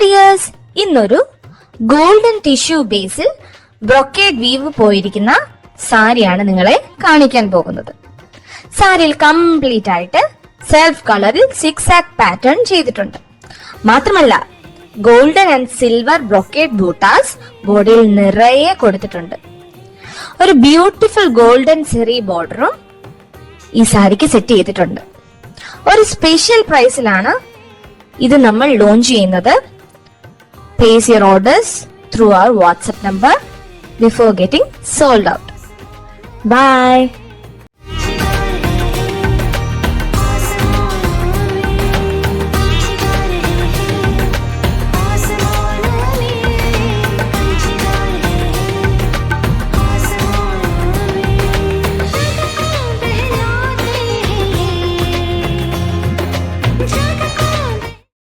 Dears, ഇന്നൊരു golden tissue ബേസിൽ brocade we've പോയിരിക്കുന്ന സാരിയാണ് നിങ്ങളെ കാണിക്കാൻ പോകുന്നത്. സാരിയിൽ കംപ്ലീറ്റ് ആയിട്ട് സെൽഫ് കളറിൽ സിക്സ് ആക്ക് പാറ്റേൺ ചെയ്തിട്ടുണ്ട്. മാത്രമല്ല ഗോൾഡൻ ആൻഡ് സിൽവർ ബ്രൊക്കേഡ് ബൂട്ടാസ് ബോഡിയിൽ നിറയെ കൊടുത്തിട്ടുണ്ട്. ഒരു ബ്യൂട്ടിഫുൾ ഗോൾഡൻ സെറി ബോർഡറും ഈ സാരിക്ക് സെറ്റ് ചെയ്തിട്ടുണ്ട്. ഒരു സ്പെഷ്യൽ പ്രൈസിലാണ് ഇത് നമ്മൾ ലോഞ്ച് ചെയ്യുന്നത്. Place your orders through our WhatsApp number before getting sold out. Bye.